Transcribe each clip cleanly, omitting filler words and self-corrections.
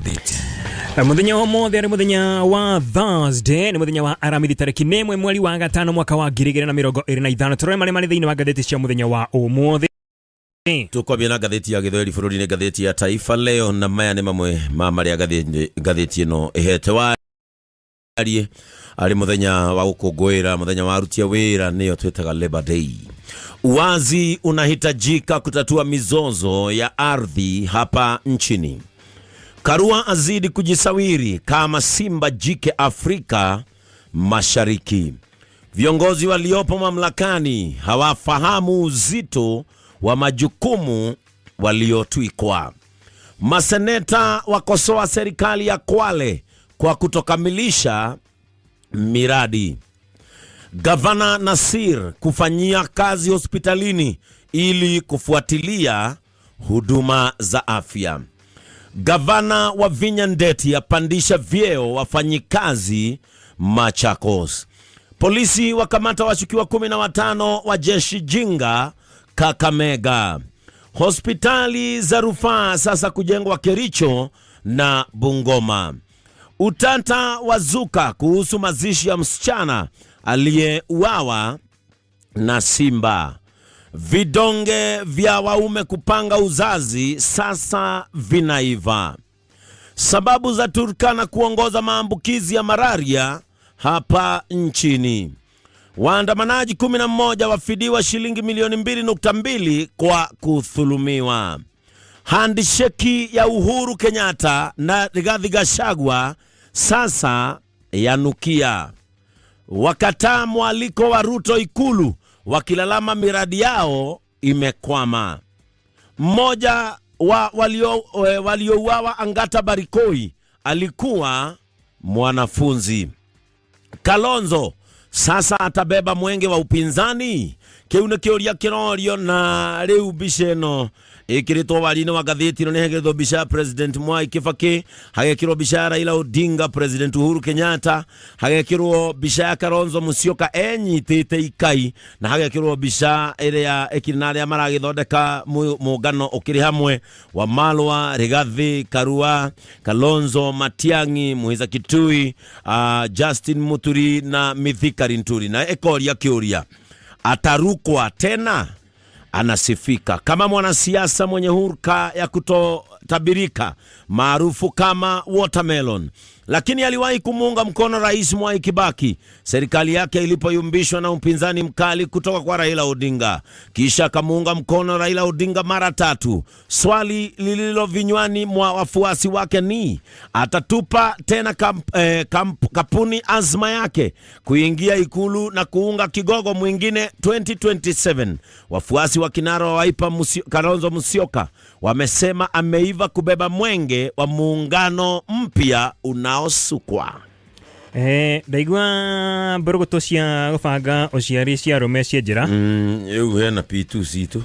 ngathĩti. Muthenya wa mothe ari muthenya wa Thursday ni muthenya wa aramithi tariki 1 mweri wa gatano mwaka wa 2025 turore mari thiini wa ngathĩti cia muthenya wa umuthi. Tukwambia na ngathĩti ya gĩthweri bũrũri-inĩ, ngathĩti ya Taifa Leo, na maya nĩ mamwe ma marĩa ngathĩti ĩno ĩhete warie ari muthenya wa gũkũngũĩra muthenya wa aruti a wĩra, nĩyo twĩtaga Labor Day. Uwazi unahitajika kutatua mizozo ya ardhi hapa nchini. Karua azidi kujisawiri kama simba jike Afrika Mashariki. Viongozi waliopo mamlakani hawafahamu uzito wa majukumu waliotwikwa. Maseneta wakosoa serikali ya Kwale kwa kutokamilisha miradi. Gavana Nasir kufanyia kazi hospitalini ili kufuatilia huduma za afya. Gavana wa Vinya Ndeti apandisha vyeo wafanyikazi Machakos. Polisi wakamata washukiwa 15 wa jeshi jinga Kakamega. Hospitali za rufaa sasa kujengwa Kericho na Bungoma. Utata wazuka kuhusu mazishi ya msichana aliyeuawa na simba. Vidonge vya waume kupanga uzazi sasa vinaiva. Sababu za Turkana kuongoza maambukizi ya malaria hapa nchini. Waandamanaji 11 wafidiwa shilingi milioni 2.2 kwa kuthulumiwa. Handisheki ya Uhuru Kenyatta na Rigathi Gachagua sasa yanukia. Wakataa mwaliko wa Ruto Ikulu wakilalama miradi yao imekwama. Mmoja wa waliouawa Angata Barikoi alikuwa mwanafunzi. Kalonzo sasa atabeba mwenge wa upinzani. Kiune kioria kirorio na riu bisheno ikiritwo wari-inĩ wa ngathĩti ĩno nĩ hegeretwo bisha President Mwai Kibaki, hagekirwo bisha Raila Odinga, President Uhuru Kenyatta, hagekirwo bisha ya Kalonzo Musyoka enyitĩte ikai, na hagekirwo bisha ĩrĩa ĩkĩrĩ na arĩa maragĩthondeka mũngano ũkĩrĩ hamwe wa Malwa, Rigathi, Karua, Kalonzo, Matiang'i, Muiza Kitui, Justin Muturi na Mithika Linturi. Na ekoria kĩũria, atarukwa tena? Anasifika kama mwanasiasa mwenye hurka ya kutotabirika maarufu kama watermelon, lakini aliwahi kumuunga mkono Rais Mwai Kibaki serikali yake ilipoyumbishwa na upinzani mkali kutoka kwa Raila Odinga. Kisha kamuunga mkono Raila Odinga mara 3. Swali lililo vinywani mwa wafuasi wake ni atatupa tena kapuni azma yake kuingia Ikulu na kuunga kigogo mwingine 2027. Wafuasi wa kinara wa Wiper Kalonzo Musyoka wamesema ameiva kubeba mwenge wa muungano mpya unaosukwa. Ndaigua mborogoto cia gũbanga ũciari cia arũme cia njĩra. Ĩu hena P2 citũ.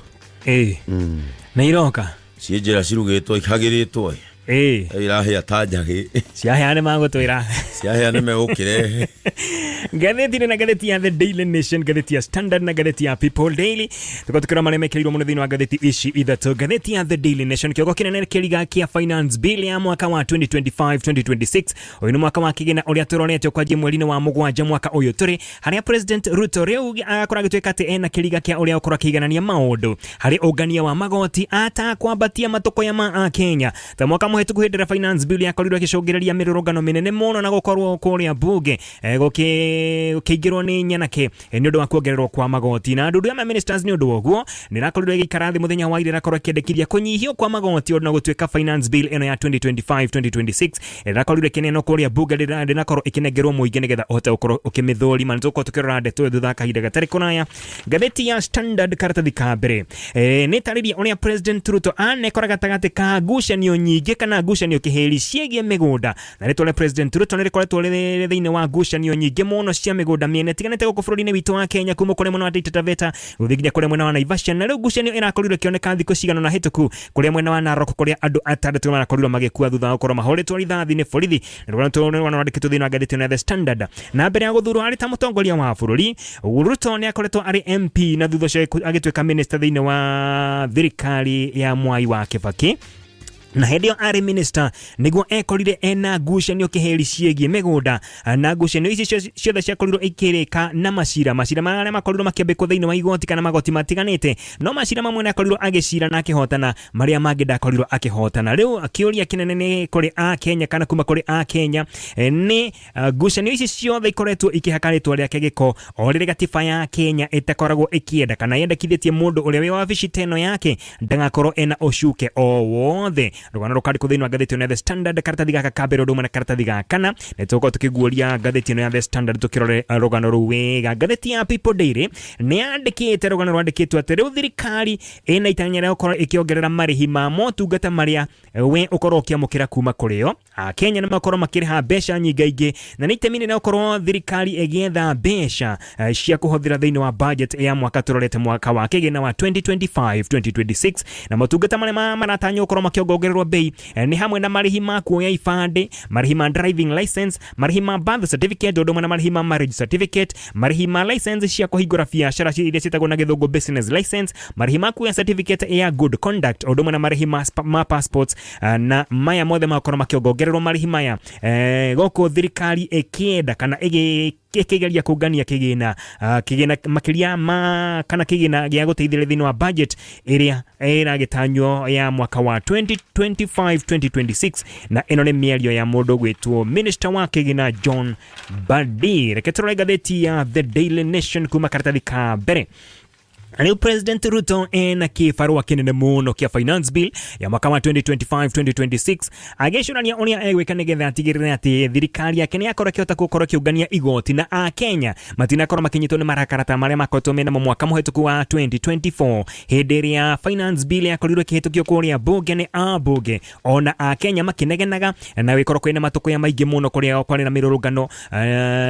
Na iroka cia njĩra cirugĩtwo ikagĩrĩtwo. Irahĩa ta njagĩ. Ciahĩa nĩ magũtwĩra. Ciahĩa nĩ megũkĩrehe. Ngathĩti na ngathĩti ya The Daily Nation, ngathĩti ya Standard na ngathĩti ya People Daily. Tukĩrora marĩa mekĩrirwo mũno thĩinĩ wa ngathĩti ici ithatũ. Ngathĩti ya The Daily Nation kĩongo kĩnene kĩriga kĩa finance bill ya mwaka wa 2025-2026. Ũyũ nĩ mwaka wa kĩgĩna ũrĩa tũroretwo kwa mweri-inĩ wa mũgwanja mwaka ũyũ tũrĩ, harĩa President Ruto rĩu akorwo agĩtuĩka atĩ ena kĩriga kĩa ũrĩa ũkorwo akĩiganania maũndũ harĩ ũngania wa magoti atakwambatia matoko ma Kenya. Ta mwaka mũhĩtũku hĩndĩ ĩrĩa finance bill yakorirwo ĩgĩcũngĩrĩria mĩrũrũngano mĩnene mũno na gũkorwo kũrĩa bunge gũkĩingĩrwo nĩ nyanake nĩ ũndũ wa kuongererwo kwa magoti. Na andũ ya ministers nĩ ũndũ woguo nĩ rakorirwo ĩgĩikara thĩ mũthenya wa ira rakorwo kĩendekithia kũnyihio kwa magoti na gũtuĩka finance bill ĩno ya 2025-2026 rakorirwo kĩneno kũrĩa bunge rĩrakorwo ĩkĩnengerwo mũingĩ nĩgetha ũhote gũkorwo ũkĩmĩthũrima. Nĩ tũkorwo tũkĩrora ndeto thutha kahinda gatarĩ kũraya. Ngathĩti ya Standard karatathi ka mbere nĩ tarĩria ũrĩa President Ruto anekora gatagatĩ ka ngucanio nyingĩ kana ngucanio kĩhĩri ciĩgiĩ mĩgũnda. Na rĩtwa President Ruto nĩ rĩkoretwo rĩ thĩinĩ wa ngucanio nyingĩ mũno cia mĩgũnda mĩene tiganĩte gũkũ bũrũri-inĩ witũ wa Kenya, kuma kũrĩa mwena wa Taita Taveta gũthiĩ nginya kũrĩa mwena wa Naivasha. Na rĩu ngucanio ĩrakorirwo ĩkĩoneka thikũ cigana na hĩtũku kũrĩa mwena wa Narok kũrĩa andũ 6 marakorirwo magĩkua thutha wa gũkorwo mahũrĩtwo rithathi nĩ borithi. Nĩ wandĩkĩtwo thĩinĩ wa ngathĩti ya The Standard. Na mbere ya gũthurwo arĩ ta mũtongoria wa bũrũri, Ruto nĩ akoretwo arĩ MP na thutha ũcio agĩtuĩka minister thĩinĩ wa thirikari ya Mwai wa Kibaki. na hendio ari minister niguo ekorire ena ngucanio kiheri ciegie migunda na ngucanio ici ciothe ciakorirwo ikirika na macira maria makorirwo makiambikwo thiini wa igoti kana magoti matiganite no macira mamwe na akorirwo agicira na akihotana maria mangi ndakorirwo akihotana riu akiuria kinene ni kuri a Kenya kana kuma kuri a Kenya ni ngucanio ici ciothe ikoretwo ikihakaritwo riake giko o riri gatiba ya Kenya itakoragwo ikienda kana yendekithĩtie mundu uria wi wabici teno yake ndagakorwo ena ucuke o wothe rugano rukari kuthini wa ngathĩti ya The Standard karatathi gaka kabere ndumwe na karatathi gaka na nituko tukiguoria ngathĩti ya The Standard tukirore rugano ruwega ngathĩti ya People Daily ni andikite rugano rwandikitwo ati riu thirikari ina itanya rĩa gũkorwo ikiongerera marihi ma motungata maria we ukorwo ukiamukira kuma kurio Kenya nĩ makorwo makiriha mbeca nyingaingĩ na nĩ itemi nĩ ukorwo thirikari ĩgĩetha mbeca cia kuhũthĩra thĩinĩ wa budget ya mwaka turorete mwaka wa kĩgĩna wa 2025-2026 na motungata marĩa maratanywo gũkorwo makiongererwo bei ni hamwe na marihi ma kuoya ibande marihi ma driving license marihi ma birth certificate ũndũ ũmwe na marihi ma marriage certificate marihi ma license cia kũhingũra biacara iria ciĩtagwo na gĩthũngũ business license marihi ma kuoya certificate ya good conduct ũndũ ũmwe na marihi ma passports na maya mothe makorwo makiongererwo marihi maya gũkũ thirikari ĩkĩenda kana ikigeria kungania kigina makiria ma kana kigina gĩa gũteithĩrĩria thĩinĩ wa budget ĩrĩa ĩragĩtanywo ya mwaka wa 2025-2026 na ĩno nĩ mĩario ya mũndũ gwĩtwo minister wa kigina John Badi. Reke tũrore ngathĩti ya The Daily Nation kuma karatathi ka mbere. New President Ruto ena kibarua kinene muno kia finance bill ya mwaka wa 2025-2026 agĩcũrania ũrĩa egwĩka nĩgetha atigĩrĩre atĩ thirikari yake nĩ akorwo kĩhota gũkorwo kĩũngania igoti na Akenya matinakorwo makinyitwo nĩ marakarata marĩa makoretwo mena mwaka mũhetũku wa 2024 hĩndĩ ĩrĩa finance bill yakorirwo ĩkĩhĩtũkio kũrĩa bunge nĩ ambunge ona Akenya makinegenaga na gũkorwo kwĩna matũkũ ya maingĩ muno kũrĩa kwarĩ na mĩrũrũngano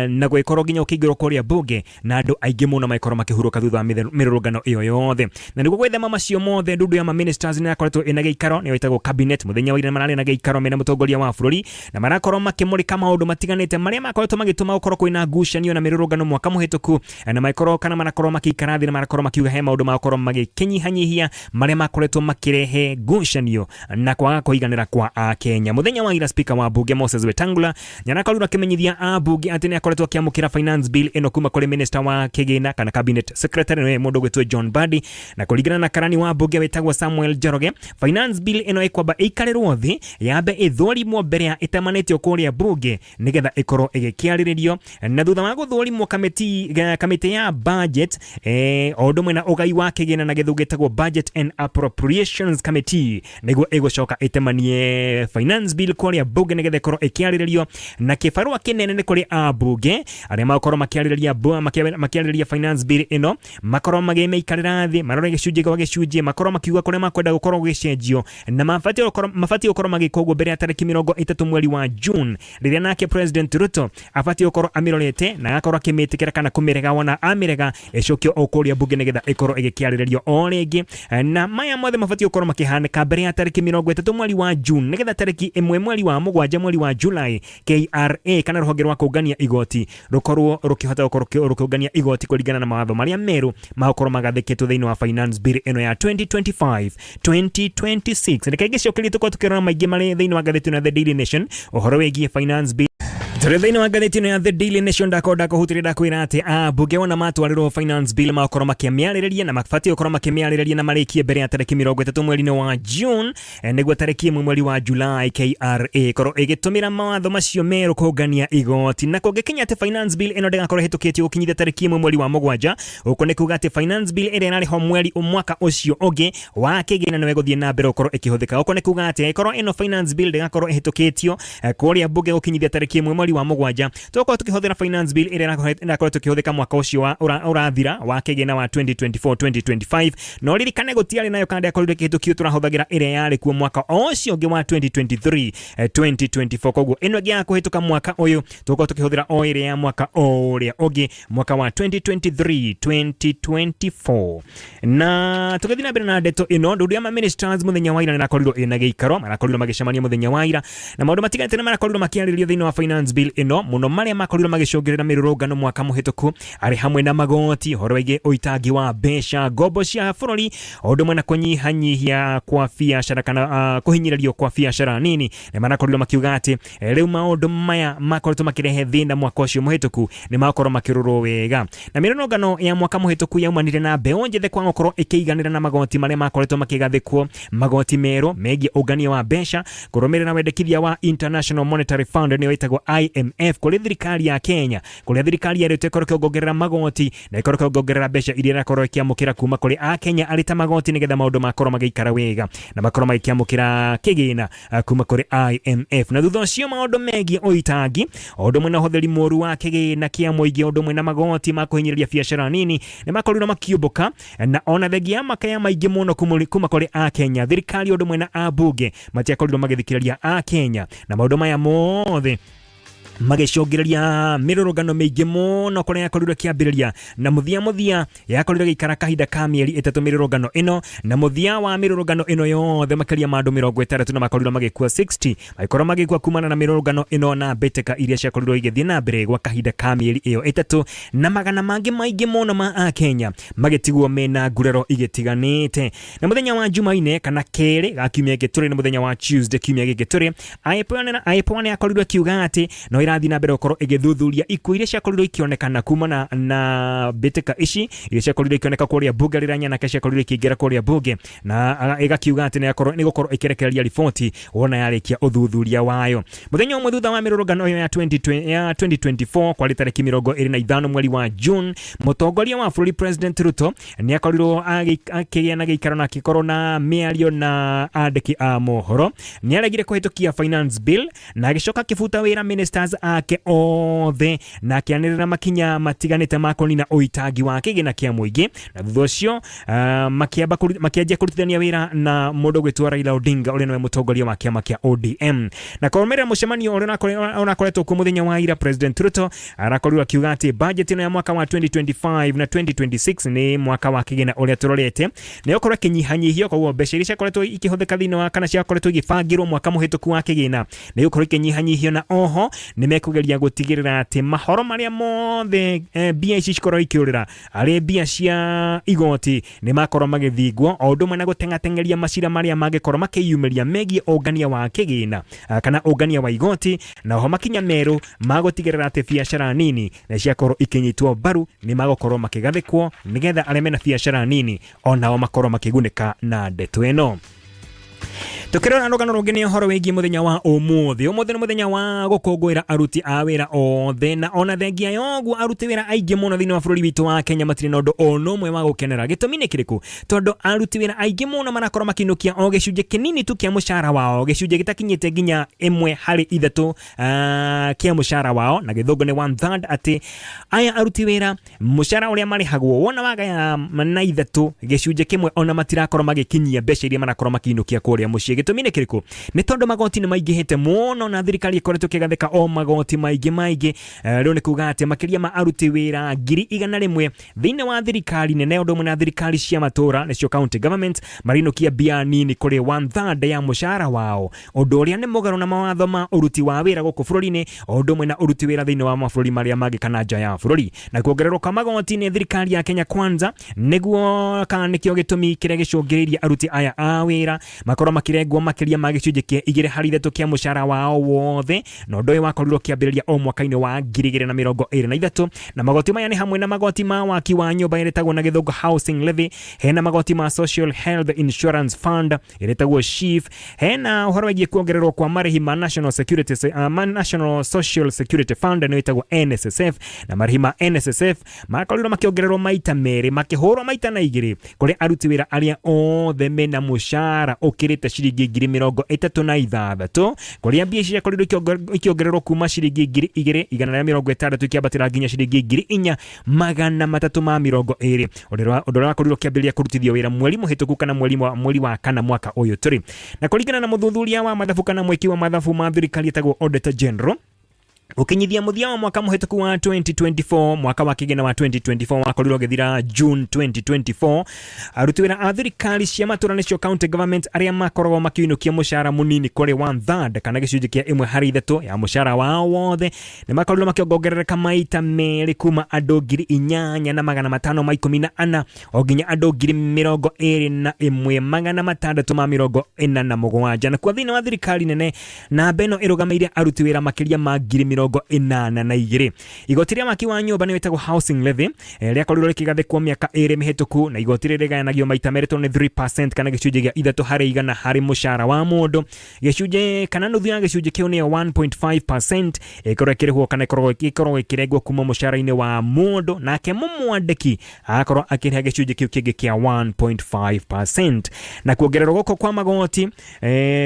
na gũkorwo nginya ũkĩingĩrwo kũrĩa bunge na andũ aingĩ muno makorwo makĩhurũka thutha wa mĩrũrũngano iyo yothe na niguo gwethema macio mothe ndudu ya ministers nĩ akoretwo ina gĩikaro nĩ wĩtagwo cabinet muthenya wa ira mararĩ na gĩikaro mena mũtongoria wa bũrũri na marakorwo makĩmũrĩka maũndũ matiganĩte marĩa makoretwo magĩtũma gũkorwo kwĩna ngucanio na mĩrũrũngano mwaka mũhetũku na makorwo kana marakorwo makĩikara thĩ na marakorwo makiuga he maũndũ makorwo magĩkĩnyihanyihia marĩa makoretwo makĩrehe ngucanio na kwaga kũiganĩra kwa Akenya. Muthenya wa ira speaker wa bunge Moses Wetangula nyanakorwo akĩmenyithia abunge atĩ nĩ akoretwo akĩamũkĩra finance bill ĩno kuma kũrĩ minister wa kĩgĩna kana cabinet secretary nĩ mũndũ gwĩtwo John Badi na kuligana na karani wa bunge wetagwo Samuel Njoroge finance bill ino ikwamba ikarĩrwo thĩ yambe ĩthũrimwo mbere ya ĩtamanĩtio kũrĩa bunge nĩgetha ĩkorwo ĩgĩkĩarĩrĩrio na thutha wa gũthũrimwo kamĩtĩ ya budget o ũndũ ũmwe na ũgai wa kĩgĩna na gĩthũngũ gĩtagwo budget and appropriations committee nĩguo ĩgũcoka ĩtemanie finance bill kũrĩa bunge nĩgetha ĩkorwo ĩkĩarĩrĩrio na kĩbarũa kĩnene nĩ kũrĩ abunge arĩa makorwo makĩarĩrĩria finance bill ĩno makorwo magĩmĩikarĩra thĩ marore gĩcunjĩ gwa gĩcunjĩ makorwo makiuga kũrĩa makwenda gũkorwo gũgĩcenjio na mabatiĩ gũkorwo magĩka ũguo mbere ya tarĩki 30 mweri wa June rĩrĩa nake President Ruto abatiĩ gũkorwo amĩrorete na agakorwo akĩmĩtĩkĩra kana kũmĩrega wona amĩrega ĩcokio o kũrĩa bunge nĩgetha ĩkorwo ĩgĩkĩarĩrĩrio o rĩngĩ na maya mothe mabatiĩ gũkorwo makĩhanĩka mbere ya tarĩki 30 mweri wa June nĩgetha tarĩki 1 mweri wa 7 mweri wa July KRA kana rũhonge rwa kũngania igoti rũkorwo rũkĩhota gũkorwo rũkĩũngania igoti kũringana na mawatho marĩa merũ makorwo magathĩkĩtwo thĩinĩ wa finance bill ĩno ya 2025-2026 reke gĩcokerie tũkorwo tukĩrora maingĩ marĩ thĩinĩ wa ngathĩti ya The Daily Nation ũhoro wĩgiĩ finance bill thĩinĩ wa ngathĩti ya The Daily Nation ndakwĩra atĩ abunge ona matwarĩrwo finance bill makorwo makĩmĩarĩrĩria na mabatiĩ gũkorwo makĩmĩarĩrĩria na marĩkie mbere ya tarĩki 30 mweri-inĩ wa June nĩguo tarĩki 1 mweri wa July KRA ĩkorwo ĩgĩtũmĩra mawatho macio merũ kũngania igoti na kũngĩkinya atĩ finance bill ĩno ndĩgakorwo ĩhĩtũkĩtio gũkinyithia tarĩki 1 mweri wa 7 ũkũ nĩ kuga atĩ finance bill ĩrĩa ĩrarĩho mweri mwaka ũcio ũngĩ wa kĩgĩna nĩ gũthiĩ na mbere gũkorwo ĩkĩhũthĩka ũkũ nĩ kuga atĩ ĩkorwo ĩno finance bill ndĩgakorwo ĩhĩtũkĩtio kũrĩa bunge gũkinyithia tarĩki 1 mweri wa 7 tũkorwo tũkĩhũthĩra finance bill ĩrĩa ĩrakorwo tũkĩhũthĩka mwaka ũcio ũrathira wa kĩgĩna wa 2024-2025 no ririkane gũtiarĩ nayo kandi yakorirwo ĩkĩhĩtũkio tũrahũthagĩra ĩrĩa yarĩ kuo mwaka ũcio ũngĩ wa 2023-2024 koguo ĩno ĩgĩa kũhĩtũka mwaka ũyũ tũkorwo tũkĩhũthĩra o ĩrĩa ya mwaka ũrĩa ũngĩ mwaka wa 2023-2024 na tũgĩthiĩ na mbere na ndeto ĩno ndũndũ ya ministers mũthenya wa ira nĩ rakorirwo ĩna gĩikaro marakorirwo magĩcemania mũthenya wa ira na maũndũ matiganĩte nĩ marakorirwo makĩarĩrĩrio thĩinĩ wa finance bill ino muno maria makorirwo magicogerera mirurungano mwaka muhituku ari hamwe na magoti horoige uitagi wa besha gobo cia bururi ondo mwena kunyihanyihia kwa biashara kana kuhinyiririo kwa biashara nini ne marakorirwo makiuga ati riu maundu maya makorirwo makirehe thina mwaka ucio muhituku ni makorwo makirurwo wega na mirurungano ya mwaka muhituku yaumanire na mbeo njethe kwa ngokoro ikiiganira na magoti maria makoretwo makigathikwo magoti mero megie ugania wa besha kurumirira wendekithia wa International Monetary Fund ni wetagwo IMF kuri thirikari ya Kenya kuri thirikari ya tekoro kiongerera magoti na ikoro kiongerera besha iria rakoro kiamukira kuma kuri a Kenya alita magoti nigetha maundu makoro magikara wega na makoro magikiamukira kigina kuma kuri IMF na thutha cio maundu megie uitagi ondo mwena hotheri moru wa kigina kia muingi ondo mwena magoti makuhinyiriria biashara nini ni makorirwo makiumbuka na ona thegia makaya maingi muno kuma kuri a Kenya thirikari ondo mwena abunge matiakorirwo magithikiriria a Kenya na maundu maya mothe magicogereria mirurungano meige muno kuria yakorirwo kiambiriria na muthia yakorirwo gikara kahinda ka mieri 3 mirurungano ino na muthia wa mirurungano ino yothe makiria mandu 60 na makorirwo magikua 60 makorwo magikua kumana na mirurungano ino na beteka iria ciakorirwo igithie na mbere gwa kahinda ka mieri iyo 3 na magana mangi maingi muno ma a Kenya magitigwo mena ngurero igitiganite na muthenya wa Jumaine kana kere gakiumia gituri na muthenya wa Tuesday kiumia gituri aipone yakorirwo kiuga ati no irathi na mbere ukoro igithuthuria ikuo iria ciakorirwo ikionekana kumana na beteka ici iria ciakorirwo ikioneka kuria bunge riranya na ciakorirwo ikiingira kuria bunge na igakiuga ati ni gukorwo ikirekereria riboti wona yarikia uthuthuria wayo muthenya umwe thutha wa mirurungano ya 2024 kwa tariki 25 mweri wa June mutongoria wa bũrũri President Ruto ni akorirwo akigia na giikaro na kikoro na miario na andiki a mohoro ni aregire kuhitukia finance bill na agicoka kifuta wira ministers ake othe na akianirira makinya matiganite makoni na uitagi wa kigina kia muingi na thutha ucio makianjia kurutithania wira na mundu gwitwa Raila Odinga uri niwe mutongoria wa kiama kia ODM na koromera mucemanio uri unakoretwo ku muthenya wa ira President Ruto arakorirwo akiuga ati budget ino ya mwaka wa 2025 na 2026 ni mwaka wa kigina uria turorete ni ukorwo kinyihanyihio kwa mbeca iria ciakoretwo ikihuthika thini wa kana ciakoretwo igibangirwo mwaka muhituku wa kigina ni ukorwo kinyihanyihio na oho ni mekugeria gutigirira ati mahoro maria mothe bia ici cikorwo ikiurira ari bia cia igoti ni makorwo magithingwo ondo mwena gutengatengeria macira maria magikorwo makiyumiria megie ongania wa kigina kana ongania wa igoti na ho makinya meru magutigirira ati biashara nini na ciakorwo ikinyitwo baru ni magokorwo makigathikwo nigetha areme na biashara nini onao makorwo makigunika na ndeto eno tukirora rugano rungine horo wegi muthenya wa umuthi ni muthenya wa gukungwira aruti a wira othe na ona thengia yogu aruti wira aingi muno thini wa bururi witu wa Kenya matire nondo ono mwe wa gukenera gitumi ni kiriku tondo aruti wira aingi muno marakorwo makinukia o gicunje kinini tu kia mushara wao gicunje gitakinyite nginya 1/3 kia mushara wao na githungu ni 1/3 ati aya aruti wira mushara uria marihagwo wona wagaya na ithatu gicunje kimwe ona matirakorwo magikinyia mbeca iria marakorwo makinukia kuria mucie gitumi ni kiriku ni tondo magoti ni maingihite muno na thirikari ikoretwo kigathika o magoti maingi riu ni kuga ati makiria ma aruti wira 100,000 thini wa thirikari nene ondo muna thirikari cia matura nicio county government marinukia bia nini kuri 1/3 ya mushara wao ondo uria ni mugaro na mawatho ma uruti wa wira guku bururi-ini ondo mwena uruti wira thini wa mabũrũri maria mangi kana nja ya bũrũri na kuongererwo kwa magoti ni thirikari ya Kenya Kwanza niguo kana nikio gitumi kiria gicungiriria aruti aya a wira makorwo makirengwo makiria magicunje kia 2/3 kia mushara wao wothe no ndoe wakorirwo kiambiriria o mwaka-ini wa 2023 na magoti maya ni hamwe na magoti ma waki wa nyumba iretagwo na githungu housing levy hena magoti ma social health insurance fund iretagwo SHIF hena uhoro wegi kuongererwo kwa marihi ma national social security fund no itagwo NSSF na marihi ma NSSF makorirwo makiongererwo maita meri makihurwo maita na igiri kuri aruti wira aria othe mena mushara ukirite ciringi 36,000 kuria mbia cia korirwo ikiongererwo kuma ciringi 2,160 kiambatira nginya ciringi 4,320 odora wakorirwo kiambiriria kurutithio wira mweri muhituku kana mweri wa kana mwaka uyu turi na kuringana na muthuthuria wa mathabu kana mweki wa mathabu ma thirikari etagwo Auditor General Ukinyithia muthia wa mwaka muhituku wa 2024 mwaka wa kigena wa 2024 wakorirwo githira June 2024 aruti wira a thirikari cia matura nicio county government aria makoragwo makiinukia mushara munini kuri 1/3 kana gicunji kia 1/3 ya mushara wao wothe ni makorirwo makiongerereka maita meri kuma andu 8,514 o nginya andu 21,647 na kwa thina wa thirikari nene na beno irugameire aruti wira makiria ma 82 igoti ria maki wa nyumba ni wetagwo housing levy ria korirwo rikigathikwo miaka 2 mihituku na igoti ria rigayanagio maita meri ni 3% kana gicunji gia 3 harĩ mushara wa mundu gicunji kana nuthu ya gicunji kiu ni 1.5% ikorwo kirihwo kana ikorwo ikirengwo kuma mushara-ini wa mundu nake mumwandiki akorwo akiriha gicunji kiu kingi kia 1.5% na kuongererwo goko kwa magoti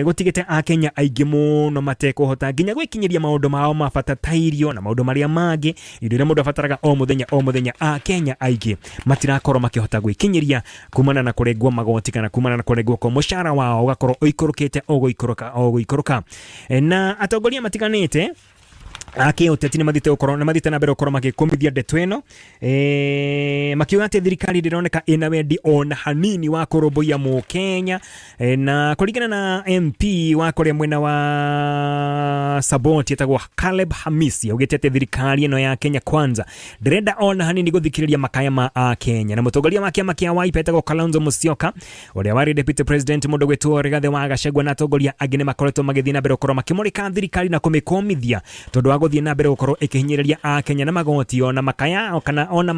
gutigite akenya aingi muno matekuhota nginya gwikinyiria maundu mao mabata ta irio na maundu maria mangi indo iria mundu abataraga o muthenya akenya aingi matirakorwo makihota gwikinyiria kumana na kurengwo magoti kana kumana na kurengwo kwa mushara wao ugakorwo oikorokete ogoikoroka na atongoria matiganite ake uteti ni mathite na mbere ukorwo magikumithia ndeto ino makiuga ati thirikari ndironeka ina wendi ona hanini wa kurumbuia Mukenya na kuringana na MP wa kuria mwena wa Saboti etagwo Caleb Hamisi augite ati thirikari ino ya Kenya Kwanza ndirenda ona hanini guthikiriria makaya ma Kenya na mutongoria wa kiama kia Wiper etagwo Kalonzo Musyoka uria wari deputy president mundu gwetwo Rigathi wa Gachagua na atongoria angi ni makoretwo magithina mbere ukorwo makimurika thirikari na kumikomithia tondu guthii na mbere gukorwo ikihinyiriria akenya na magoti ona makaya kana ona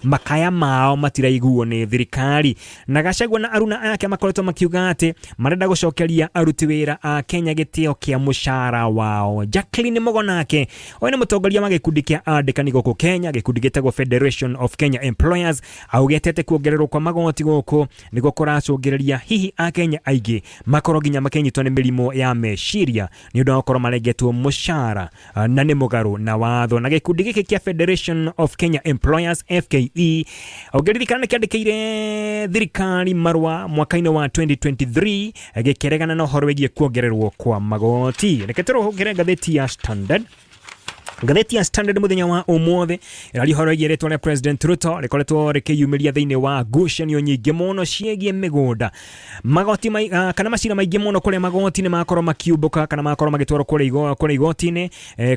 makaya mao matiraiguo ni thirikari na Gachagua na aruna ake makoretwo makiuga ati marenda gucokeria aruti wira a Kenya gitio kia mushara wao. Jacqueline Mogonake oine mutongoria wa gikundi kia andikani goko Kenya gikundi gitagwo Federation of Kenya Employers augetete kuongererwo kwa magoti goko nigo kuracungireria hihi akenya aingi makorwo nginya makenyitwo ni mirimo ya meciria ni undu okorwo maregetwo mushara na ni mugaru na watho na gikundi giki kia Federation of Kenya Employers FKE augeririkana kiandikire thirikari marwa mwaka-ini wa 2023 gikeregana na uhoro wigie kuongererwo kwa magoti. Reketero hogere ngatheti ya Standard. Ngatheti ya Standard muthenya wa umothe irarihoro igeretwo na President Ruto rikoretwo rikiyumiria thiini wa ngucanio nyingi muno ciegie migunda magoti kana macira maingi muno kuria magoti ni makorwo makiumbuka kana makorwo magitwarwo kuria igoti-ini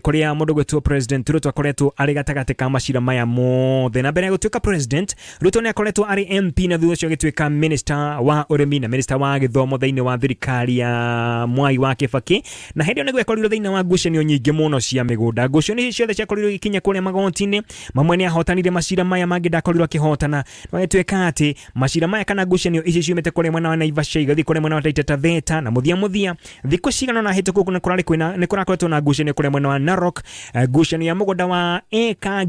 kuria mundu gwetwo President Ruto akoretwo ari gatagati ka macira maya mothe na mbere ya gutuika President Ruto ni akoretwo ari MP na thutha ucio agituika Minister wa urimi na Minister wa githomo thiini wa thirikari ya Mwai wa Kibaki na hindi ni gwekorirwo thiini wa ngucanio nyingi muno cia migunda ni ciothe ciakorirwo ikinya kuria magoti-ini mamwe ni ahotanire macira maya mangi ndakorirwo akihotana tweka ati macira maya kana ngucanio ici ciumite kuria mwena wa Naivasha igathi kuria mwena wa Taita Taveta na muthia thiku cigana na hituku kuna kurari kwina ni kurakoretwo na ngucanio kuria mwena wa Narok ngucanio ya mugunda wa eka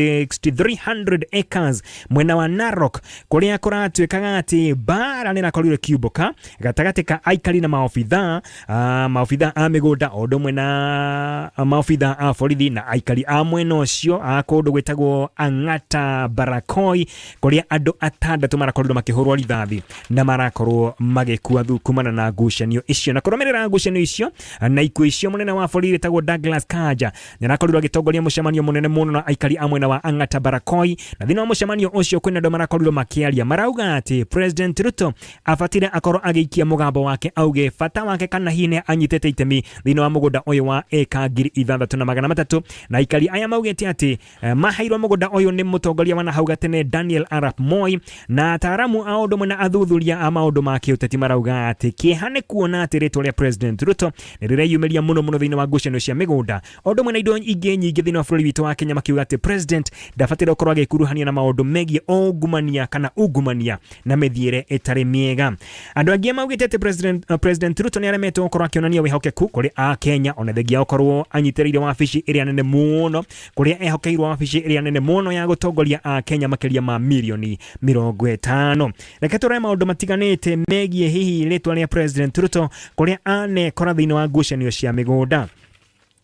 6,300 acres mwena wa Narok kuria kuratwekaga ati bara ni nakorirwo kiumbuka gatagati ka aikari na maofitha a migunda ondo mwena maofitha a borithi na aikari a mwena ucio a kundu gwetagwo Ang'ata Barakoi kuria andu 6 marakorirwo makihurwo rithathi na marakorwo magikua kumana na ngucanio icio na kuromerera ngucanio icio na ikuo icio munene wa borithi wetagwo Douglas Kanja nirakorirwo agitongoria mucemanio munene muno na aikari a mwena wa Ang'ata Barakoi na thina wa mucemanio ucio kwina andu marakorirwo makiaria marauga ati President Ruto afatire akorwo agiikia mugambo wake auge fata wake kana hine anyitete itemi thina wa mugunda uyu wa eka 6,300 na aikari aya maugete ati mahairwo mugunda uyu ni mutongoria wa hau gatene Daniel Arap Moi na ataramu a undu mwena athuthuria a maundu ma kiuteti marauga ati kihane kuona ati ritwa ria President Ruto ni rireyumiria muno thina wa ngucanio cia migunda undu mwena indo ingi nyingi thina wa bũrũri witu wa Kenya makiuga ati President ndafatire ukorwo agikuruhania na maundu megie ungumania na mithiire itari miega. Andu angi maugite ati President Ruto ni aremetwo ukorwo akionania wihokeku kuri a Kenya ona thengia ukorwo anyitiriire wabici iria nene muno kuria ehokeirwo wabici iria nene muno ya gutongoria a Kenya makiria ma milioni 50. Reke turore maundu matiganite megie hihi ritwa ria President Ruto kuria ane kora thiini wa ngucanio cia migunda.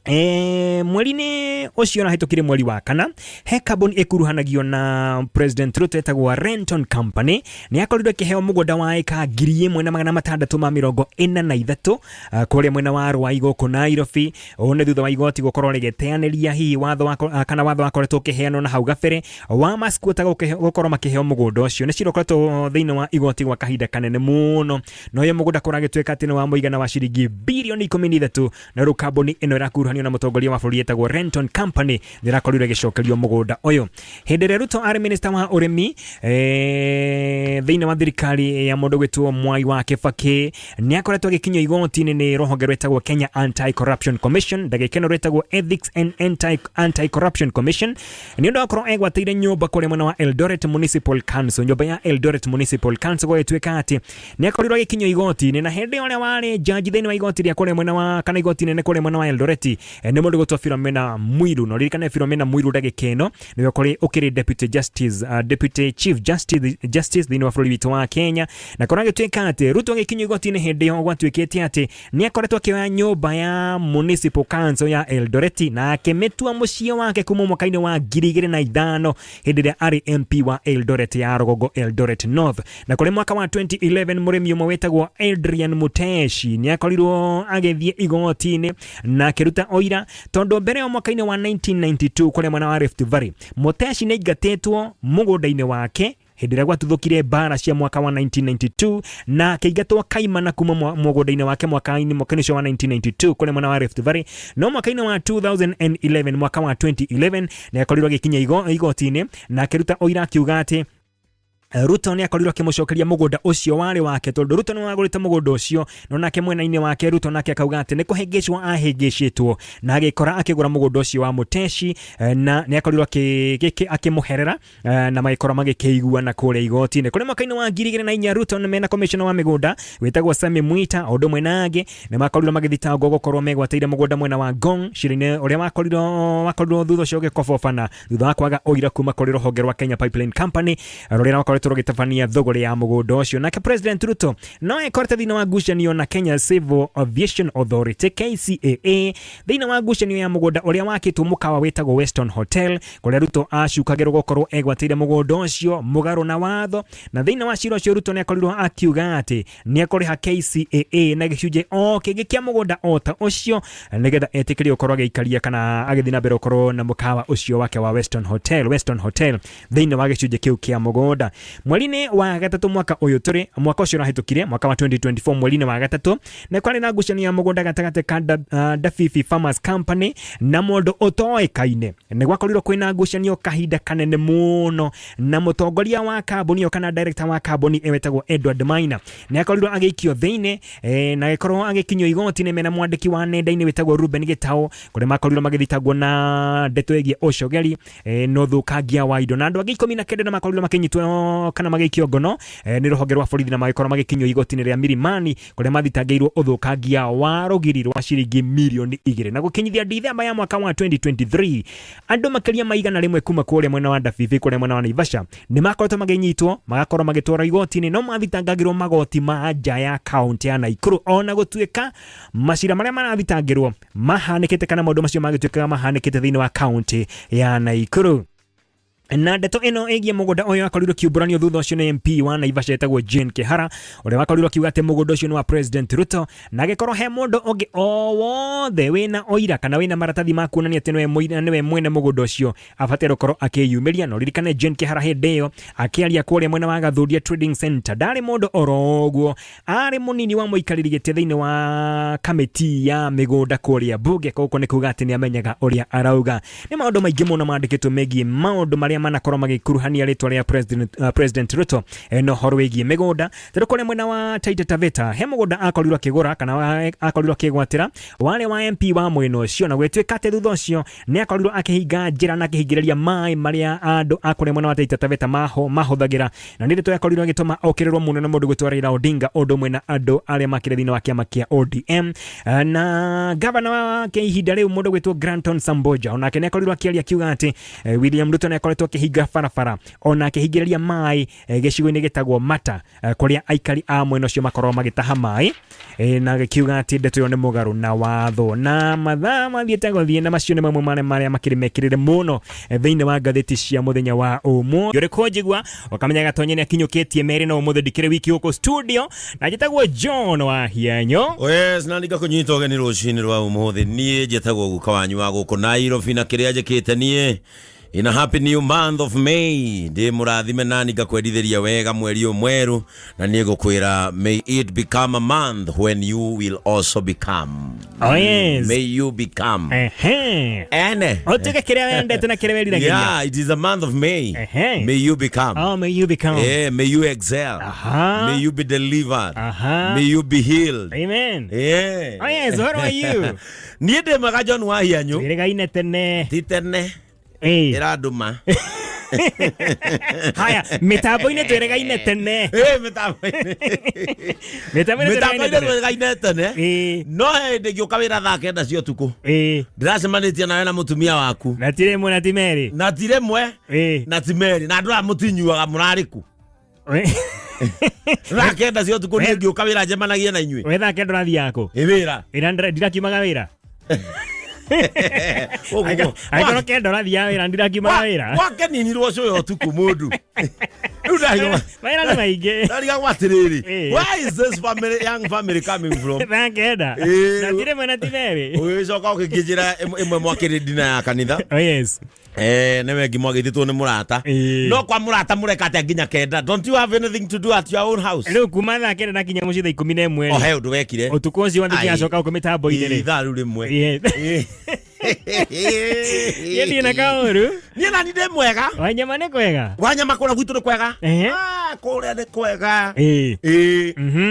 mweri-inĩ ũcio ũrahĩtũkire mweri wa kana, he kambuni ĩkuruhanagio na President Ruto ĩtagwo Renton Company nĩ akorirwo ĩkĩheo mũgũnda wa eka 1,643 kũrĩa mwena wa Rwai gũkũ Nairobi. Ũũ nĩ thutha wa igoti gũkorwo rĩgĩteanĩria hihi watho wakoretwo ũkĩheanwo na hau gabere wa masquota gũkorwo makĩheo mũgũnda ũcio. Nĩ cirokoretwo thĩinĩ wa igoti gwa kahinda kanene mũno, na ũyũ mũgũnda kũragĩtuĩka atĩ nĩ wa mũigana wa ciringi birioni 13, na rĩu kambuni ĩno ĩrakuruhanio na mũtongoria wa bũrũri etagwo Renton Company nĩrakorirwo ĩgĩcokerio mũgũnda ũyũ. Hĩndĩ ĩrĩa Ruto arĩ minister wa ũrĩmi thĩinĩ wa thirikari ya mũndũ gwĩtwo Mwai wa Kibaki nĩ akoretwo agĩkinyio igoti-inĩ nĩ rũhonge rwĩtagwo Kenya Anti-Corruption Commission, ndagĩkeno rwĩtagwo Ethics and Anti-Corruption Commission, nĩ ũndũ wa gũkorwo egwatĩire nyũmba kũrĩa mwena wa Eldoret Municipal Council. Nyũmba ya Eldoret Municipal Council gũgĩtuĩka atĩ nĩ akorirwo agĩkinyio igoti-inĩ, na hĩndĩ ũrĩa warĩ judge thĩinĩ wa igoti rĩa kũrĩa mwena wa kana igoti nene kũrĩa mwena wa Eldoret nĩ mũndũ gwĩtwo Philomena Mwilu. No ririkane Philomena Mwilu ndagĩkeno nĩwe ũkĩrĩ deputy chief justice thĩinĩ wa bũrũri witũ wa Kenya, na kũrĩa gĩtuĩka atĩ Ruto agĩkinyio igoti-inĩ hĩndĩ ĩyo gwatuĩkĩte atĩ nĩ akoretwo akĩoya nyũmba ya Municipal Council ya Eldoret na akĩmĩtua mũciĩ wake kuma mwaka-inĩ wa 2005 hĩndĩ ĩrĩa arĩ MP wa Eldoret ya Rũgongo, Eldoret North. Na kũrĩ mwaka wa 2011 mũrĩmi ũmwe wĩtagwo Adrian Muteshi nĩ akorirwo agĩthiĩ igoti-inĩ na akĩruta oira tondũ mbere ya mwaka-inĩ wa 1992 kũrĩa mwena wa Rift Valley Muteshi nĩ aingatĩtwo mũgũnda-inĩ wake hĩndĩ ĩrĩa gwatuthũkire mbara cia mwaka wa 1992 na akĩingatwo kaimana kuma mũgũnda-inĩ wake mwaka-inĩ ũcio wa 1992 kũrĩa mwena wa Rift Valley. No mwaka-inĩ wa 2011 mwaka wa 2011 nĩ akorirwo agĩkinya igoti-inĩ na akĩruta oira akiuga atĩ Ruto nĩ akorirwo akĩmũcokeria mũgũnda ũcio warĩ wake tondũ Ruto nĩ wagũrĩte mũgũnda ũcio, no nake mwena-inĩ wake Ruto nake akauga atĩ nĩ kũhĩngĩcwo ahĩngĩcĩtwo na agĩkora akĩgũra mũgũnda ũcio wa Muteshi, na nĩ akorirwo akĩmũherera na magĩkorwo magĩkĩiguana kũrĩa igoti-inĩ. Kũrĩ mwaka-inĩ wa 2004 Ruto mena commissioner wa mĩgũnda wĩtagwo Sami Mwita o ũndũ ũmwe na angĩ nĩ makorirwo magĩthitangwo gũkorwo megwatĩire mũgũnda mwena wa Ngong Shirine ũrĩa wakorirwo thutha ũcio ũgĩkobobana thutha wa kwaga oira kuma kũrĩ rũhonge rwa Kenya Pipeline Company rũrĩa tũrũgĩtabania thogore ya mũgũnda ũcio. Nake President Ruto no ekorete thĩinĩ wa ngucanio na Kenya Civil Aviation Authority KCAA thĩinĩ wa ngucanio ya mũgũnda ũrĩa wakĩtwo mũkawa wĩtagwo Weston Hotel, kũrĩa Ruto acukagĩrwo gũkorwo egwatĩire mũgũnda ũcio mũgarũ na watho. Na thĩinĩ wa cira ũcio Ruto nĩ akorirwo akiuga atĩ nĩ akũrĩha KCAA na gĩcunjĩ o kĩngĩ kĩa mũgũnda o ta ũcio nĩgetha etĩkĩrie gũkorwo agĩikaria kana agĩthiĩ na mbere gũkorwo na mũkawa ũcio wake wa Weston Hotel thĩinĩ wa gĩcunjĩ kĩu kĩa mũgũnda. Mweri-inĩ wa gatatũ mwaka ũyũ tũrĩ mwaka ũcio ũrahĩtũkire mwaka wa 2024 mweri-inĩ wa gatatũ nĩ kwarĩ na ngucanio ya mũgũnda gatagatĩ ka Dafifi Farmers Company na mũndũ ũtoĩkaine. Nĩ gwakorirwo kwĩna ngucanio kahinda kanene mũno na mũtongoria wa kambuni ĩyo kana director wa kambuni ĩyo wĩtagwo Edward Maina nĩ akorirwo agĩikio thĩinĩ na agĩkorwo agĩkinyio igoti-inĩ mena mwandĩki wa nenda-inĩ wĩtagwo Ruben Gĩtaũ, kũrĩa makorirwo magĩthitangwo na ndeto ĩgiĩ ũcogeri na ũthũkangia wa indo, na andũ angĩ 19 na makorirwo makĩnyitwo kana magĩikio ngono nĩ rũhonge rwa borithi na magĩkorwo magĩkinyio igoti-inĩ rĩa Milimani kũrĩa mathitangĩirwo ũthũkangia wa rũgiri rwa ciringi mirioni 2 na gũkinyithia Dithemba ya mwaka wa 2023 andũ makĩria maigana rĩmwe kuma kũrĩa mwena wa Dafifi kũrĩa mwena wa Naivasha nĩ makoretwo magĩnyitwo magakorwo magĩtwarwo igoti-inĩ, no mathitangagĩrwo magoti ma nja ya kaunti ya Naikuru, ona gũtuĩka macira marĩa marathitangĩrwo mahanĩkĩte kana maũndũ macio magĩtuĩkaga mahanĩkĩte thĩinĩ wa kaunti ya Naikuru. Na ndeto ĩno ĩgiĩ mũgũnda ũyũ akorirwo kiumburanio thutha ũcio nĩ MP wa Naivasha etagwo Jane Kihara ũrĩa wakorirwo akiuga atĩ mũgũnda ũcio nĩ wa President Ruto, na agĩkorwo he mũndũ ũngĩ o wothe wĩna oira kana wĩna maratathi ma kuonania atĩ nĩwe mwene mũgũnda ũcio abataire gũkorwo akĩyumĩria. No ririkane Jane Kihara hĩndĩ ĩyo akĩaria kũrĩa mwena wa Gathũria Trading Center ndarĩ mũndũ oro ũguo, arĩ mũnini wa mũikarĩri gĩtĩ thĩinĩ wa kamĩtĩ ya mĩgũnda kũrĩa bunge, koguo nĩ kuuga atĩ nĩ amenyaga ũrĩa arauga. Nĩ maũndũ maingĩ mũno mandĩkĩtwo megiĩ maũndũ marĩa manakorwo magĩkuruhania rĩtwa rĩa President Ruto no horo wĩgiĩ mĩgũnda. Tondũ kũrĩa mwena wa Taita Taveta he mũgũnda akorirwo akĩgũra kana akorirwo akĩgwatĩra warĩ wa MP wa mwena ũcio, na gwĩtuĩka atĩ thutha ũcio nĩ akorirwo akĩhinga njĩra na akĩhingĩrĩria maĩ marĩa andũ a kũrĩa mwena wa Taita Taveta mahũthagĩra, na nĩ rĩtwa akorirwo agĩtũma okĩrĩrwo mũno na mũndũ gwĩtwo Raila Odinga ũndũ ũmwe na andũ arĩa makĩrĩ thĩinĩ wa kĩama kĩa ODM. Na gavana wa ihinda rĩu mũndũ gwĩtwo Granton Samboja onake nĩ akorirwo akĩaria akiuga atĩ William Ruto nĩ akoretwo kihinga barabara ona kihingiria mai gicigo-ini gitagwo Mata kuria aikari a mwena ucio makorwo magitaha mai na gikiuga ati ndeto yo ni mugaru na watho na mathaa mathiete guthie na macio ni mamwe maria makiri mekirire muno thiini wa ngathiti cia muthenya wa umu yore kojigwa wakamenya gatonye ni akinyukitie meri no umuthe dikire wiki huko studio na jitagwo John wa Hianyo. Yes, na ndika kunyita ogeni rucini rwa umuthi nie jetagwo guka wanyu wa guko Nairobi na kiria jekite nie in a happy new month of May. Ndi murathime nani gakwendithiria wega mweri umweru na nie gukwira may it become a month when you will also become. Oh yes. May you become. Ene. Oteka kiria wendete na kiria weriragia. Yeah, it is a month of May. May you become. Oh, may you become. Yeah, may you excel. May you be delivered. May you be healed. Amen. Yeah. Oh yes, what are you? Nie de maga John wa Hianyo. Irigaine tene. Titene. Iraduma. Haya, mitambo-ini tweregaine tene. Mitambo-ini. Mitambo-ini tweregaine tene. No hindi giuka wira thaa kenda cia utuku. Ndiracemanĩtie nawe na mutumia waku. Na ti rimwe na ti meri. Na ti rimwe na ti meri. Na ndura mutinyuaga murariku. Thaa kenda cia utuku ni giuka wira njemanagie na inyui. We thaa kenda urathi yako. Wira. Ndirakiumaga wira. Aigoro kendo rathi ya wira ndirakiumaga wira. Wake nini rwoco yo tuku mundu. Maira ni maingi. Ndariga gwatiriri. Where is this young family coming from? Thaa kenda. Na tire mwana timeri. Ugicoka ukijira imwe mwakiri dina ya kanitha. Oh yes. Newe ngimwagithitwo ni murata. No kwa murata murekate nginya kenda. Don't you have anything to do at your own house? Riu kuma thaa kenda na kinya muci thaa 11. Oh he undu wekire. Utuku ucio wanthi kiacoka kumitambo-ini ri. Ithaa riu rimwe. Yedi na kauru. Ni na ndi mwega. Wanyama ni kwega. Wanyama kura gwitu ni kwega. Kuria ni kwega.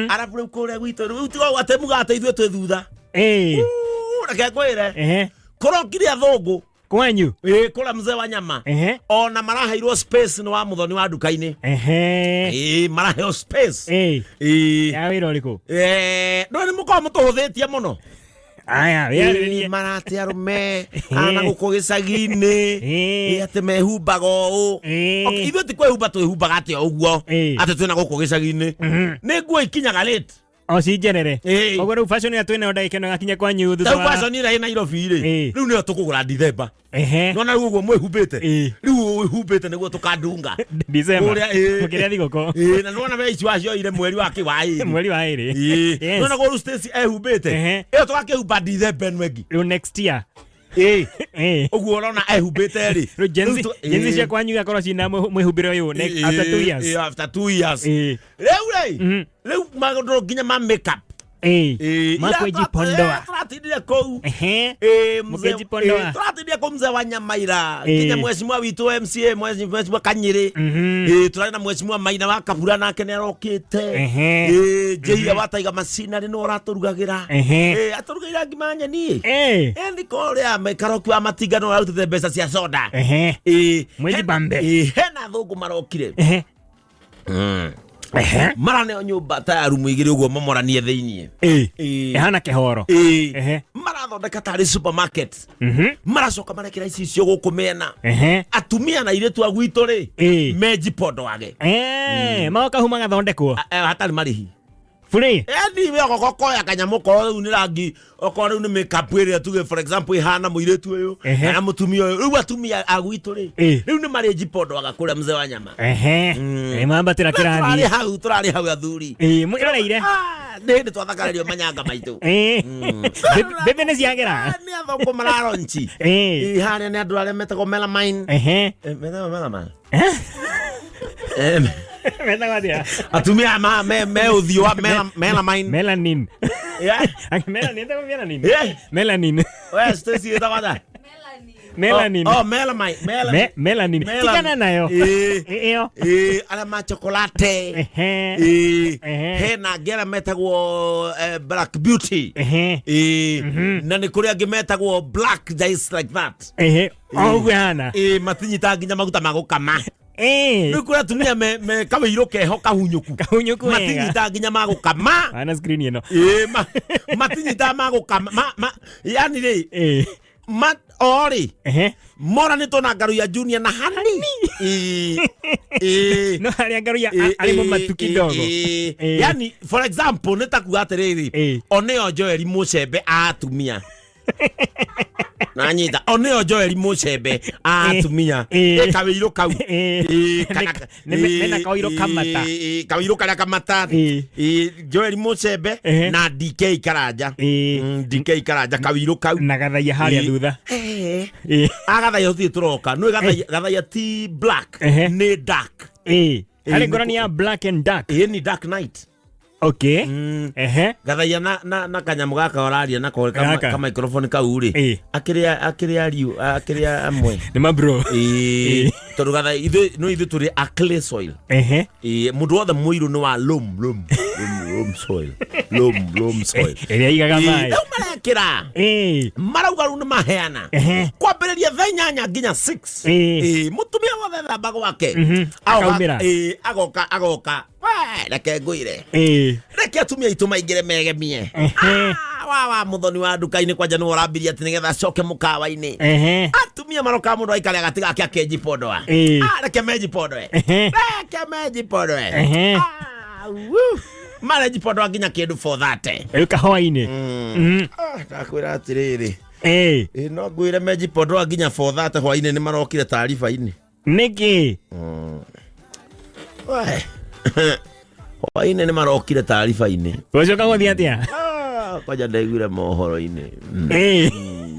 Arabu riu kuria gwitu riu tigo atemu gateithwe twe thutha. Reke kwire. Kurokire athungu. Kwanyu? Kura mzee wa nyama. Ona maraheirwo space ni wa muthoni wa duka-ini. Maraheirwo space. Ya wira uriku? No ni muko mutuhuthitie muno. Aya, ya marate arume ana guko gicagi-ini ate mehumbaga uu. Ithuĩ ti kwĩhumba twĩhumbaga atĩa ũguo atĩ twĩna gũkũ gĩcagi-inĩ. Nĩ nguo ikinyaga late. O cijerere. Oguo rĩu fashion ya twĩna onda ikeno gakinya kwanyu thutha wa. Fashion ĩrĩa ĩ Nairobi-rĩ. Rĩu nĩyo tũkũgũra December. Nona rĩu ũguo mwĩhumbĩte. Rĩu wĩhumbĩte nĩguo tũkandunga. December. Mũkĩrĩa thigũkũ. Na nĩwona wee ici wacioire mweri wa kĩwaĩrĩ. Mweri wa ĩrĩ. Nona gũrũ Stacy ehumbĩte. Ĩyo tũgakĩhumba December ĩno ĩngĩ. Rĩu next year. Uguo urona ehumbite ri. Jenzi cia kwanyu gakorwo cina mwihumbire uyu after 2 years. After 2 years. Reu magondoro nginya ma makeup. Makwejipondoa. Turatindire kou. Mukejipondoa. Turatindire kou mzee wa Nyamaira. Nginya mheshimiwa witu MCA mheshimiwa Kanyiri. Turari na mheshimiwa Maina wa Kabura nake ni arokite. Jeiya wataiga macina ni uraturugagira. Aturugagira ngima nyeni. Endi korea mekaroki wa matinga no arutite mbeca cia soda. Mweji bambe. Hena thungu marokire. Marane nyumba ta rumu igiri uguo momoranie thiini. Hana kihoro. Marathondeka tari supermarket. Maracoka marekera ici cio guku mena. Atumia na iretu agwitu ri meji pondo wage. Maoka huma gathondekwo. Hatari marihi. Free. Endi we okoko ya kanyamu ko riu ni rangi okoro riu ni makeup area tuge for example ihana muiretu uyu na mutumia uyu riu atumia agwitu ri riu ni mariji pondo agakuria mzee wa nyama mambatira kirathi turari hau athuri muireire ndi twathakaririo manyanga maitu bebe ne ciagera ni athoko mararonchi ihana ni andu aria metagwo melamine melamine Metawadia. Atumia me uthio wa melamine. Melanin. Yeah. Melanin ta melanin. Yeah. Melanin. Wewe Stacy ta wada. Melanin. Oh, melamine. Melanin. Tikana nayo. Iyo. Ala ma chocolate. Hena gera metagwo black beauty. Na ni kuria ngimetagwo black just like that. Ogwana. Matinyita nginya maguta magukama. Nukura tumia me kawiro keho kahunyuku. Matinyita nginya magukama. Ana screen ino. Matinyita magukama. Yani ri. ori mora ni tona ngaru ya junior na hani no haria ngaru ya alimo matu kidogo yani for example nitakuga atiriri oneo Joel Mucembe atumia nanyita oneo Joel Mucembe atumia kawiro kau nena kawiro kamata kawiro kala kamata Joel Mucembe na DK Karanja DK Karanja kawiro kau na gathaia haria thutha agathaia uthi turoka no gathaia ti black ni dark hari ngorani ya black and dark ni dark night. Okay. Gathaia na kanyamu gaka oraria na kama microphone kauri. Akiria amwe. Ni ma bro. Tondu gatha ithu turi a clay soil. Mundu wothe muiru no wa loam soil. Loam soil. Eria igaga mai. Marekira. Marauga ru ni maheana. Kwambiriria thaa 8 nginya 6. Mutumia wothe thamba gwake. Agoka. Reke ngwire reke atumia itu maingire megemie wa muthoni wa nduka-ini kwanja no urambiria ati nigetha coke mukawa-ini atumia maroka mundu aikare agati gake akenji pondoa reke menji pondoe marenji pondoa nginya kindu 4:30 kahwa-ini ndakwira atiriri no ngwire menji pondoa nginya 4:30 hwa-ini ni marokire taarifa-ini niki Hwaine ni marokire taarifa-ini. Ucoka guthii atia? Kwanja ndaiguire mohoro-ini.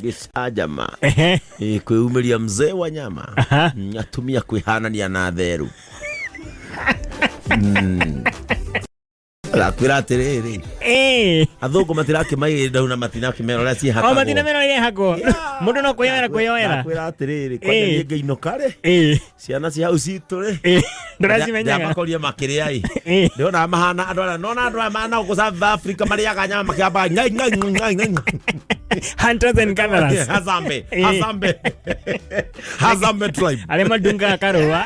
Gicajama. Kwiumiria mzee wa nyama. Atumia kwihanania na theru. Rakwira atiriri athungu matirakimairinda na matinakimerora ciehakagwo matinamerora iehagwo mundu no kuyoera rakwira atiriri kwanja ni ngeinokare ciana cia hau cituri nduracimenyaga makoria makiria ndiona mahana andu ara nona andu mahana ku South Africa mariaga nyama makiamba ngai hunters and gatherers Hazambe tribe ale madunga karua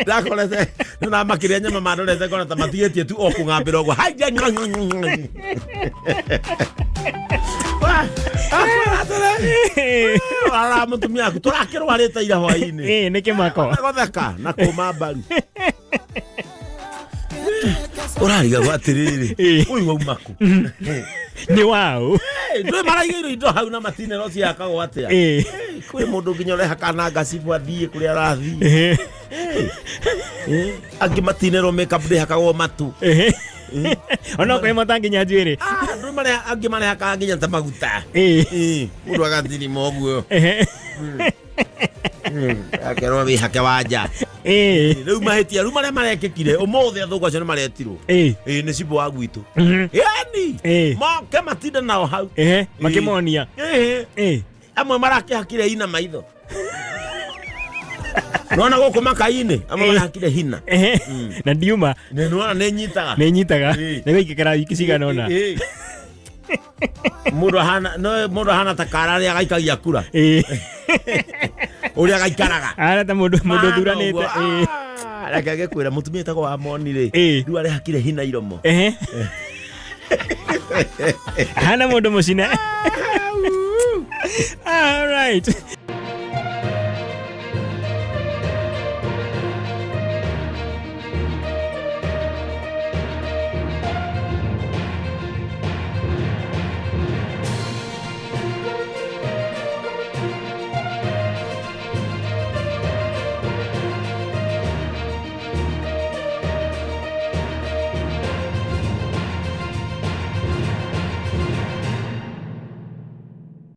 ndakorete na makiria nyama mandorete kona tamatigetie tu okungambira ogwo ara mutumia aku turakirwo harita ira hwa-ini niki mako gotheka na kuma mbaru urariga gwatiriri uyu waumaku ni wao ndwe maraigiro indo hau na matine ro ciakagwo atia kwi mundu nginya urehaka na ngasibu athie kuria arathie angi matine ro make up ndehakagwo matu ona kwe matanginya njwiri ndwe maria angi marehaka nginya ta maguta mundu agathiri moguo akero bi hake wanja riu mahetia riu maria marekekire umothe athugu acio ni maretirwo ni cibo wa gwitu yani moke matinda nao hau makimonia amwe marakihakire hina maitho nona guku makaine amwe marahakire hina na ndiuma nona nenyitaga nego ikikera wiki cigana ona mundu hana takarari agaikagia kura uria gaikaraga ara ta mundu thuranite reke gekwira mutumia etagwo wa moni ri riu arehakire hina iromo hana mundu mucina. All right.